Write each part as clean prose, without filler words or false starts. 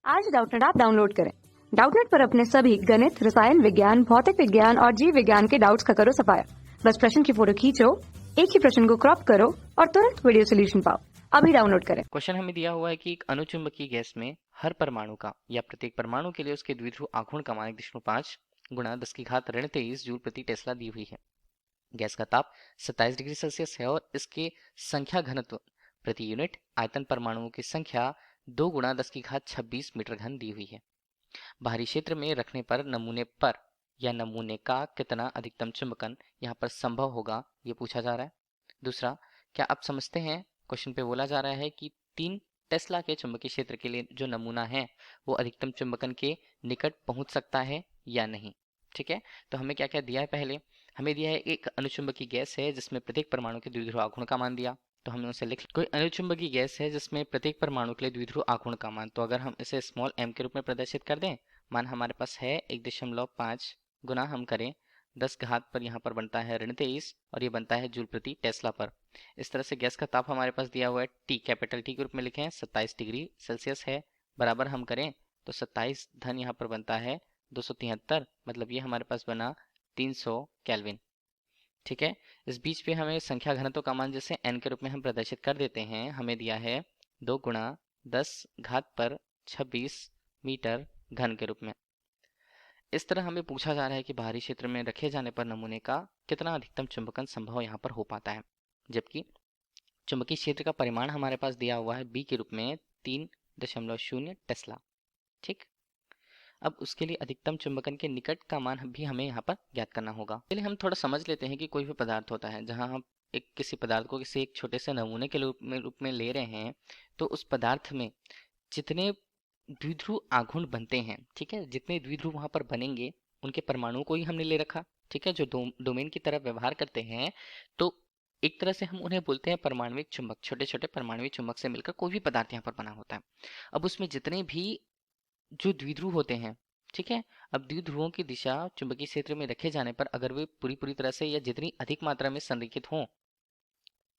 आज Doubtnut app download करें। Doubtnut पर अपने सभी गणित, रसायन विज्ञान, भौतिक विज्ञान और जीव विज्ञान के डाउट्स का करो सफाया। बस प्रश्न की फोटो खींचो, एक ही प्रश्न को क्रॉप करो और तुरंत वीडियो सोल्यूशन पाओ। अभी डाउनलोड करें। क्वेश्चन हमें दिया हुआ है कि एक अनुचुंबकीय गैस में हर परमाणु का या प्रत्येक परमाणु के लिए उसके द्विध्रुव आघूर्ण का मान 1.5 गुणा 10⁻³ जूल प्रति टेस्ला दी हुई है। गैस का ताप 27 डिग्री सेल्सियस है और इसके संख्या घनत्व प्रति यूनिट आयतन परमाणुओं की संख्या 2 गुणा 10⁻26 मीटर घन दी हुई है। बाहरी क्षेत्र में रखने पर नमूने पर या नमूने का कितना अधिकतम चुंबकन यहाँ पर संभव होगा, ये पूछा जा रहा है। दूसरा, क्या आप समझते हैं, क्वेश्चन पे बोला जा रहा है कि 3 टेस्ला के चुंबकीय क्षेत्र के लिए जो नमूना है वो अधिकतम चुंबकन के निकट पहुंच सकता है या नहीं। ठीक है, तो हमें क्या क्या दिया है, पहले हमें दिया है एक अनुचुंबकीय गैस है जिसमें प्रत्येक परमाणु के द्विध्रुव आघूर्ण का मान दिया, तो हमने उसे लिख। कोई अनुचुंबकीय गैस है जिसमें प्रत्येक परमाणु के लिए द्विध्रुव आघूर्ण का मान, तो अगर हम इसे स्मॉल m के रूप में प्रदर्शित कर दें, मान हमारे पास है 1.5 गुना हम करें 10 घात पर, यहाँ पर बनता है ऋण 23 और ये बनता है जूल प्रति टेस्ला पर। इस तरह से गैस का ताप हमारे पास दिया हुआ है T, कैपिटल T के रूप में लिखें 27 डिग्री सेल्सियस है, बराबर हम करें तो 27 धन यहाँ पर बनता है 273, मतलब ये हमारे पास बना 300 केल्विन। ठीक है, इस बीच पे हमें संख्या घनत्व का मान जैसे n के रूप में हम प्रदर्शित कर देते हैं, हमें दिया है 2 गुणा 10⁻26 मीटर घन के रूप में। इस तरह हमें पूछा जा रहा है कि बाहरी क्षेत्र में रखे जाने पर नमूने का कितना अधिकतम चुंबकन संभव यहाँ पर हो पाता है, जबकि चुंबकीय क्षेत्र का परिमाण हमारे पास दिया हुआ है b के रूप में 3.0 टेस्ला। ठीक, अब उसके लिए अधिकतम चुंबकन के निकट का मान भी हमें यहाँ पर ज्ञात करना होगा। चलिए हम थोड़ा समझ लेते हैं कि कोई भी पदार्थ होता है जहाँ हम किसी पदार्थ को किसी एक छोटे से नमूने के रूप में ले रहे हैं, तो उस पदार्थ में जितने द्विध्रुव आघूर्ण बनते हैं, ठीक है, जितने द्विध्रुव वहां पर बनेंगे उनके परमाणुओं को ही हमने ले रखा। ठीक है, जो डोमेन की तरह व्यवहार करते हैं, तो एक तरह से हम उन्हें बोलते हैं परमाणविक चुंबक। छोटे छोटे परमाणविक चुंबक से मिलकर कोई भी पदार्थ यहाँ पर बना होता है। अब उसमें जितने भी जो द्विध्रुव होते हैं, ठीक है, अब द्विध्रुवों की दिशा चुंबकीय क्षेत्र में रखे जाने पर अगर वे पूरी पूरी तरह से या जितनी अधिक मात्रा में संरेखित हों,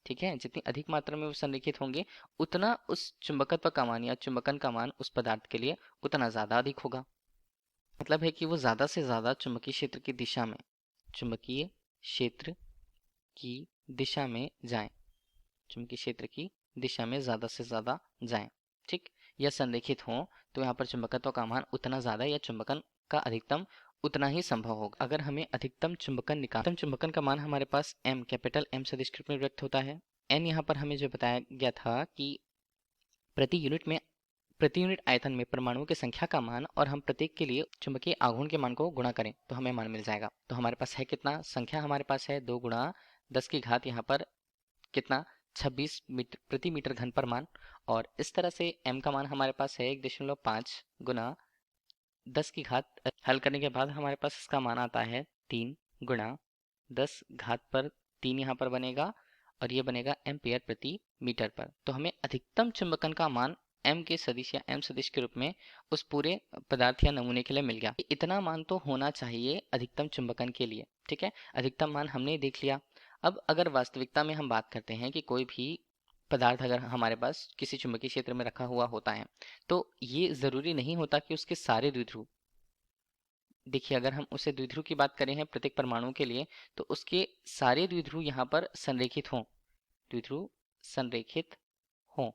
ठीक है, जितनी अधिक मात्रा में वो संरेखित होंगे उतना उस चुंबकत्व का मान या चुंबकन का मान उस पदार्थ के लिए उतना ज्यादा अधिक होगा। मतलब है कि वो ज्यादा से ज्यादा चुंबकीय क्षेत्र की दिशा में, चुंबकीय क्षेत्र की दिशा में जाएं, चुंबकीय क्षेत्र की दिशा में ज्यादा से ज्यादा जाएं, ठीक, या संरेखित हों, तो यहाँ पर चुंबकत्व का मान उतना ज्यादा या चुंबकन का अधिकतम उतना ही संभव होगा। अगर हमें अधिकतम चुंबकन अधिकतम चुंबकन का मान हमारे पास m, कैपिटल M सदिश के रूप में व्यक्त होता है। n यहाँ पर हमें जो बताया गया था कि प्रति यूनिट आयतन में परमाणुओं की संख्या का मान, और हम प्रत्येक के लिए चुंबकीय आघूर्ण के मान को गुणा करें तो हमें मान मिल जाएगा। तो हमारे पास है कितना, संख्या हमारे पास है 2 गुणा 10 की घात यहाँ पर कितना 26 मीटर प्रति मीटर घन पर मान, और इस तरह से m का मान हमारे पास है 1.5 गुणा 10 की घात। हल करने के बाद हमारे पास इसका मान आता है 3 गुणा 10 घात पर 3 यहाँ पर बनेगा, और ये बनेगा एम्पियर प्रति मीटर पर। तो हमें अधिकतम चुंबकन का मान m के सदिश या m सदिश के रूप में उस पूरे पदार्थ या नमूने के लिए मिल गया। इतना मान तो होना चाहिए अधिकतम चुंबकन के लिए। ठीक है, अधिकतम मान हमने देख लिया। अब अगर वास्तविकता में हम बात करते हैं कि कोई भी पदार्थ अगर हमारे पास किसी चुंबकीय क्षेत्र में रखा हुआ होता है, तो ये जरूरी नहीं होता कि उसके सारे द्विध्रुव, देखिए अगर हम उसे द्विध्रुव की बात करें हैं प्रत्येक परमाणु के लिए, तो उसके सारे द्विध्रुव यहाँ पर संरेखित हों, द्विध्रुव संरेखित हों,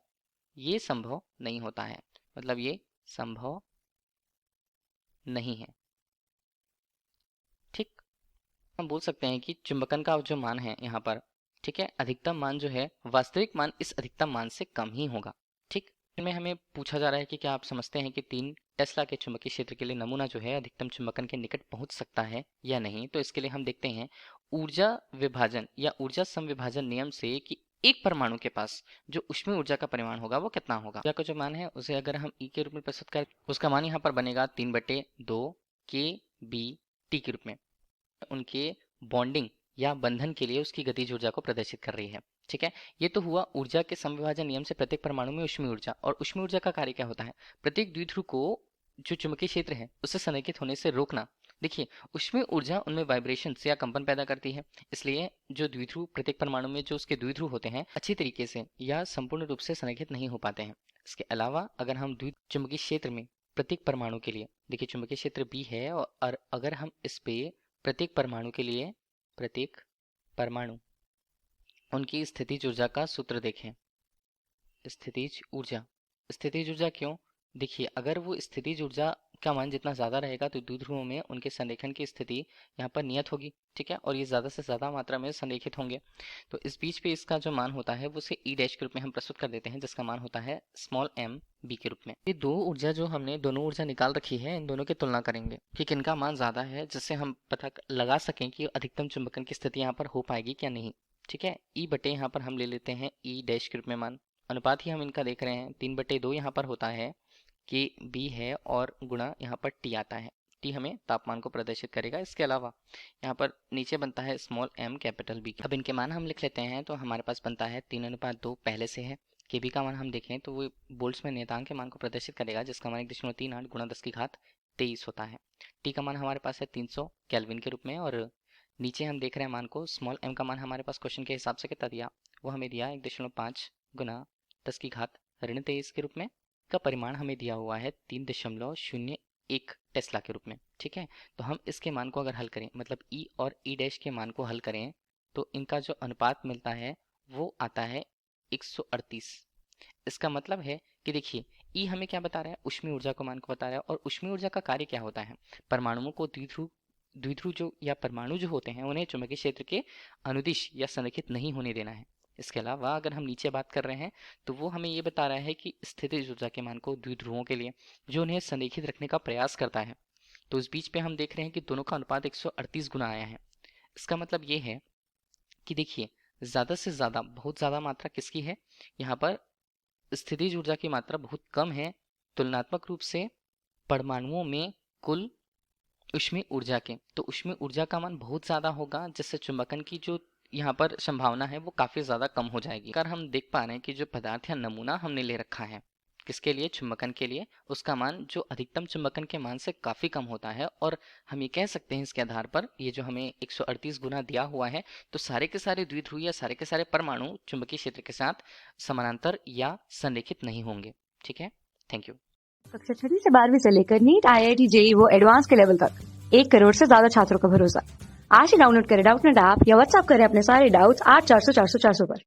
ये संभव नहीं होता है, मतलब ये संभव नहीं है। ठीक, हम बोल सकते हैं कि चुंबकन का जो मान है यहाँ पर, ठीक है, अधिकतम मान जो है वास्तविक मान इस अधिकतम मान से कम ही होगा। ठीक, में हमें पूछा जा रहा है कि क्या आप समझते हैं कि 3 टेस्ला के चुंबकीय क्षेत्र के लिए नमूना जो है अधिकतम चुंबकन के निकट पहुंच सकता है या नहीं। तो इसके लिए हम देखते हैं ऊर्जा विभाजन या ऊर्जा समविभाजन नियम से कि एक परमाणु के पास जो ऊष्मीय ऊर्जा का परिमाण होगा वो कितना होगा। ऊर्जा का जो मान है उसे अगर हम ई के रूप में प्रस्तुत करें, उसका मान यहाँ पर बनेगा 3/2 kB/T के रूप में। उनके बॉन्डिंग या बंधन के लिए उसकी गतिज ऊर्जा को प्रदर्शित कर रही है। ठीक है, ये तो हुआ ऊर्जा के समविभाजन नियम से प्रत्येक परमाणु में ऊष्मीय ऊर्जा। और ऊष्मीय ऊर्जा का कार्य क्या होता है, प्रत्येक द्विध्रुव को जो चुंबकीय क्षेत्र है उससे संरेखित होने से रोकना। देखिए ऊष्मीय ऊर्जा उनमें वाइब्रेशन या कंपन पैदा करती है, इसलिए जो द्विध्रुव प्रत्येक परमाणु में जो उसके द्विध्रुव होते हैं अच्छी तरीके से या संपूर्ण रूप से संरेखित नहीं हो पाते हैं। इसके अलावा अगर हम चुंबकीय क्षेत्र में प्रत्येक परमाणु के लिए, देखिए चुंबकीय क्षेत्र B है और अगर हम इस पे प्रत्येक परमाणु के लिए, प्रत्येक परमाणु उनकी स्थितिज ऊर्जा का सूत्र देखें। स्थितिज ऊर्जा क्यों? देखिए अगर वो स्थितिज ऊर्जा का मान जितना ज़्यादा रहेगा तो द्विध्रुवों में उनके संरेखन की स्थिति यहाँ पर नियत होगी, ठीक है, और ये ज़्यादा से ज़्यादा मात्रा में संरेखित होंगे। तो इस बीच पे इसका जो मान होता है वो उसे ई डैश के रूप में हम प्रस्तुत कर देते हैं, जिसका मान होता है स्मॉल m b के रूप में। ये दो ऊर्जा जो हमने दोनों ऊर्जा निकाल रखी है, इन दोनों की तुलना करेंगे कि किनका मान ज़्यादा है, जिससे हम पता लगा सकें कि अधिकतम चुंबकन की स्थिति यहाँ पर हो पाएगी क्या नहीं, ठीक है। ई बटे यहाँ पर हम ले लेते हैं ई डैश के रूप में मान, अनुपात ही हम इनका देख रहे हैं, 3/2 यहाँ पर होता है कि B है और गुणा यहाँ पर T आता है। T हमें तापमान को प्रदर्शित करेगा। इसके अलावा यहाँ पर नीचे बनता है स्मॉल m कैपिटल B। अब इनके मान हम लिख लेते हैं तो हमारे पास बनता है 3:2 पहले से है। KB का मान हम देखें तो वो वोल्ट्स में नियतांक के मान को प्रदर्शित करेगा, जिसका मान 1.38 गुणा 10⁻23 होता है। T का मान हमारे पास है 300 केल्विन के रूप में, और नीचे हम देख रहे हैं मान को स्मॉल m का मान हमारे पास क्वेश्चन के हिसाब से कितना दिया, वो हमें दिया 1.5 गुणा 10⁻23 के रूप में, का परिमाण हमें दिया हुआ है 3.01 टेस्ला के रूप में, ठीक है। तो हम इसके मान को अगर हल करें, मतलब E और E डैश के मान को हल करें, तो इनका जो अनुपात मिलता है वो आता है 138। इसका मतलब है कि देखिए E हमें क्या बता रहा है, ऊष्मीय ऊर्जा को मान को बता रहा है, और ऊष्मीय ऊर्जा का कार्य क्या होता है, परमाणुओं को द्विध्रुव जो या परमाणु जो होते हैं उन्हें चुंबकीय क्षेत्र के अनुदिश या संरेखित नहीं होने देना है। इसके अलावा अगर हम नीचे बात कर रहे हैं तो वो हमें ये बता रहा है कि स्थितिज ऊर्जा के मान को द्विध्रुवों के लिए जो उन्हें संरेखित रखने का प्रयास करता है, तो इस बीच पे हम देख रहे हैं कि दोनों का अनुपात 138 गुना आया है। इसका मतलब ये है कि देखिए ज़्यादा से ज़्यादा, बहुत ज़्यादा मात्रा किसकी है, यहाँ पर स्थितिज ऊर्जा की मात्रा बहुत कम है तुलनात्मक रूप से परमाणुओं में कुल ऊष्मीय ऊर्जा के। तो ऊष्मीय ऊर्जा का मान बहुत ज़्यादा होगा, जिससे चुंबकन की जो यहाँ पर संभावना है वो काफ़ी ज़्यादा कम हो जाएगी। अगर हम देख पा रहे हैं कि जो पदार्थ या नमूना हमने ले रखा है किसके लिए, चुंबकन के लिए, उसका मान जो अधिकतम चुंबकन के मान से काफ़ी कम होता है, और हम ये कह सकते हैं इसके आधार पर ये जो हमें 138 गुना दिया हुआ है, तो सारे के सारे द्विध्रुव या सारे के सारे परमाणु चुंबकीय क्षेत्र के साथ समानांतर या संरेखित नहीं होंगे, ठीक है। Thank you. कक्षा 6वीं से 12वीं से लेकर नीट, IIT, JEE वो एडवांस के लेवल तक 1 करोड़ से ज्यादा छात्रों का भरोसा। आज ही डाउनलोड करें डाउटनेट ऐप या व्हाट्सएप करें अपने सारे डाउट्स 8400 400 400 पर।